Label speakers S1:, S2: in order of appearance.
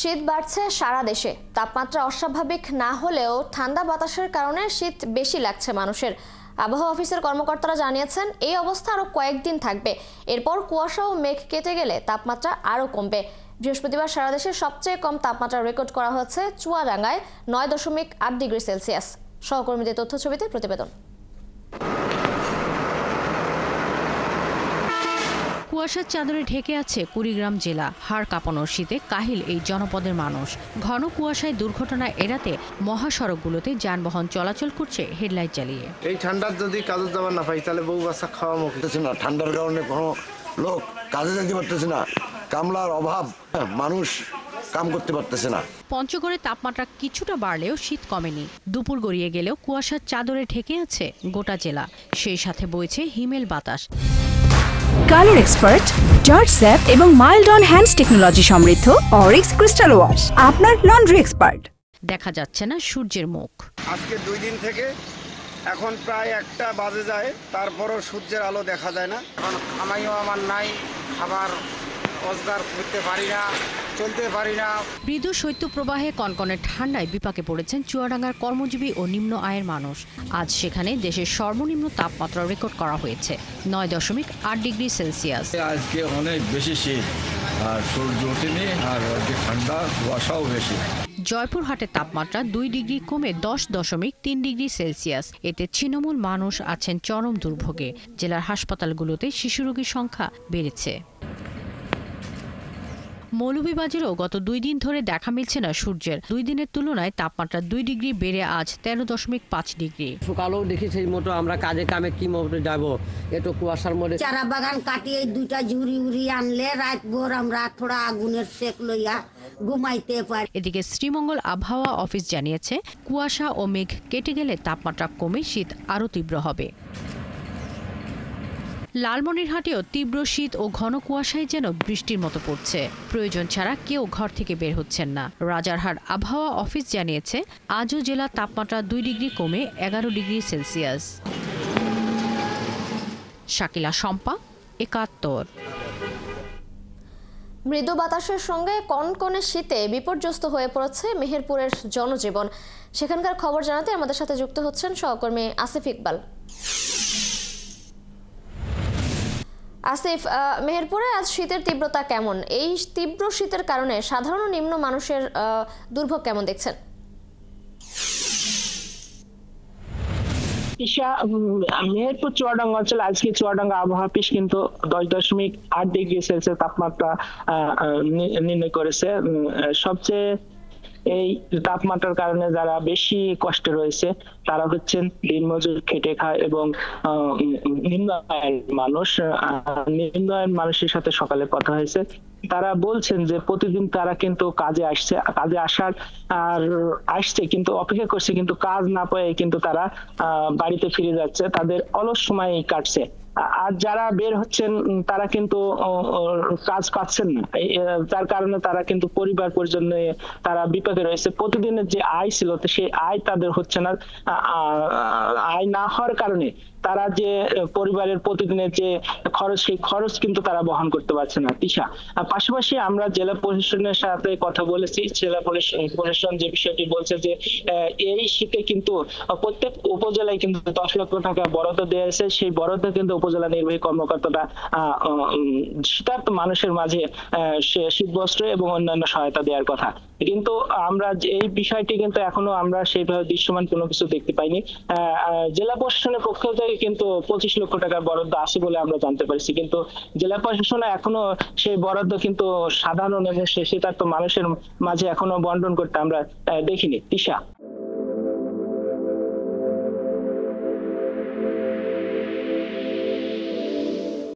S1: শীত বাড়ছে সারা দেশে। তাপমাত্রা অস্বাভাবিক না হলেও ঠান্ডা বাতাসের কারণে শীত বেশি লাগছে মানুষের। আবহাওয়া অফিসের কর্মকর্তারা জানিয়েছেন এই অবস্থা আরো কয়েকদিন থাকবে। এরপর কুয়াশা ও মেঘ কেটে গেলে তাপমাত্রা আরো কমবে। বৃহস্পতিবার সারা দেশে সবচেয়ে কম তাপমাত্রা রেকর্ড করা হয়েছে চুয়াডাঙ্গায় 9.8 ডিগ্রি সেলসিয়াস। সহকর্মীদের তথ্য ছবিতে প্রতিবেদন।
S2: কুয়াশার চাদরে ঢেকে আছে কুড়িগ্রাম জেলা। হাড় কাঁপানোর শীতে কাহিল এই জনপদের মানুষ। ঘন কুয়াশায় দুর্ঘটনা এড়াতে মহাসড়কগুলোতে যানবাহন চলাচল করছে হেডলাইট জ্বালিয়ে।
S3: এই ঠান্ডার যদি কাজে যাবার না পাই তাহলে বউ বাচ্চা খাওয়া মুখতেছে না।
S4: ঠান্ডার কারণে কোনো লোক কাজে যেতে পারতেছে না, কামলার অভাব, মানুষ কাম করতে পারতেছে না।
S2: পঞ্চগড়ে তাপমাত্রা কিছুটা বাড়লেও শীত কমেনি। দুপুর গড়িয়ে গেলেও কুয়াশার চাদরে ঢেকে আছে গোটা জেলা। সেই সাথে বইছে হিমেল বাতাস।
S5: কালার এক্সপার্ট, জর্জ স্যাপ এবং মাইল্ড অন হ্যান্ডস টেকনোলজি সমৃদ্ধ অরিক্স ক্রিস্টাল ওয়াশ আপনার লন্ড্রি এক্সপার্ট।
S2: দেখা যাচ্ছে না সূর্যের মুখ।
S3: আজকে 2 দিন থেকে এখন প্রায় 1টা বাজে যায়, তারপরও সূর্যের আলো দেখা যায় না। আমিও আমার নাই, খাবার রোজগার করতে পারি না, চলতে পারি না।
S2: মৃদু শৈত্যপ্রবাহে কনকনে ঠান্ডায় বিপাকে পড়েছেন চুয়াডাঙ্গার কর্মজীবী ও নিম্ন আয়ের মানুষ। আজ সেখানে দেশের সর্বনিম্ন তাপমাত্রা রেকর্ড করা হয়েছে 9.8 ডিগ্রি সেলসিয়াস।
S6: আজকে অনেক বেশি শীত, আর সূর্য ওঠেনি, আর ঠান্ডা কুয়াশাও বেশি।
S2: জয়পুরহাটের তাপমাত্রা 2 ডিগ্রি কমে 10.3 ডিগ্রি সেলসিয়াস। এতে ছিন্নমূল মানুষ আছেন চরম দুর্ভোগে। জেলার হাসপাতালগুলোতে শিশু রোগীর সংখ্যা বেড়েছে। মৌলভীবাজারেও গত 2 দিন ধরে দেখা মিলছে না সূর্যের। 2 দিনের তুলনায় তাপমাত্রা 2 ডিগ্রি বেড়ে আজ 13.5 ডিগ্রি।
S7: সকালেও দেখি সেই মতো আমরা কাজে কামে কি মতো যাবো, একটু কুয়াশার মধ্যে।
S8: চারা বাগান কাটিয়ে 2টা ঝুড়ি উড়ি আনলে রাত ভোর আমরা থোড়া আগুনের সেক লইয়া ঘুমাইতে পারি।
S2: এদিকে শ্রীমঙ্গল আবহাওয়া অফিস জানিয়েছে কুয়াশা ও মেঘ কেটে গেলে তাপমাত্রা কমে শীত আরও তীব্র হবে। লালমনিরহাটেও তীব্র শীত ও ঘন কুয়াশায় যেন বৃষ্টির মতো পড়ছে। প্রয়োজন ছাড়া কেউ ঘর থেকে বের হচ্ছেন না। রাজারহাট আবহাওয়া অফিস জানিয়েছে আজও জেলার তাপমাত্রা 2 ডিগ্রি কমে 11 ডিগ্রি সেলসিয়াস। শাকিলা শম্পা, 71।
S1: মৃদু বাতাসের সঙ্গে কনকনে শীতে বিপর্যস্ত হয়ে পড়েছে মেহেরপুরের জনজীবন। সেখানকার খবর জানাতে আমাদের সাথে যুক্ত হচ্ছেন সহকর্মী আসিফ ইকবাল। আসিফ, মেহেরপুরে আজ শীতের তীব্রতা কেমন? এই তীব্র শীতের কারণে সাধারণ নিম্ন মানুষের দুর্ভোগ কেমন দেখছেন?
S9: মেহেরপুর চুয়াডাঙ্গা অঞ্চলে আজকে চুয়াডাঙ্গা আবহাওয়া অফিস কিন্তু 10.8 ডিগ্রি সেলসিয়াস তাপমাত্রা নির্ণয় করেছে। সবচেয়ে এই তাপমাত্রার কারণে যারা বেশি কষ্টে রয়েছে তারা হচ্ছেন দিনমজুর, খেটে খায় এবং নিম্ন আয়ের মানুষ। নিম্ন আয়ের মানুষের সাথে সকালে কথা হয়েছে, তারা বলছেন যে প্রতিদিন তারা কিন্তু কাজে আসছে কিন্তু অপেক্ষা করছে, কিন্তু কাজ না পেয়ে কিন্তু তারা বাড়িতে ফিরে যাচ্ছে, তাদের অলস সময় কাটছে। আর যারা বের হচ্ছেন তারা কিন্তু কাজ পাচ্ছেন না, যার কারণে তারা কিন্তু পরিবার পরিজন নিয়ে তারা বিপাকে রয়েছে। প্রতিদিনের যে আয় ছিল সেই আয় তাদের হচ্ছে না। আয় না হওয়ার কারণে তারা যে পরিবারের প্রতিদিনের যে খরচ, সেই খরচ কিন্তু তারা বহন করতে পারছে না। তিশা, পাশাপাশি আমরা জেলা প্রশাসনের সাথে কথা বলেছি। জেলা প্রশাসন যে বিষয়টি বলছে যে এই শীতে কিন্তু প্রত্যেক উপজেলায় কিন্তু 10 লক্ষ টাকা বরাদ্দ দেওয়া হয়েছে। সেই বরাদ্দ কিন্তু উপজেলা নির্বাহী কর্মকর্তারা শীতার্ত মানুষের মাঝে শীতবস্ত্র এবং অন্যান্য সহায়তা দেওয়ার কথা, কিন্তু আমরা এই বিষয়টি কিন্তু এখনো আমরা সেইভাবে দৃশ্যমান কোনো কিছু দেখতে পাইনি। জেলা প্রশাসনের পক্ষ থেকে কিন্তু 25 লক্ষ টাকার বরাদ্দ আছে বলে আমরা জানতে পারছি, কিন্তু জেলা প্রশাসন এখনো সেই বরাদ্দ কিন্তু সাধারণ এবং শীতার্ত মানুষের মাঝে এখনো বন্টন করতে আমরা দেখিনি। তিশা।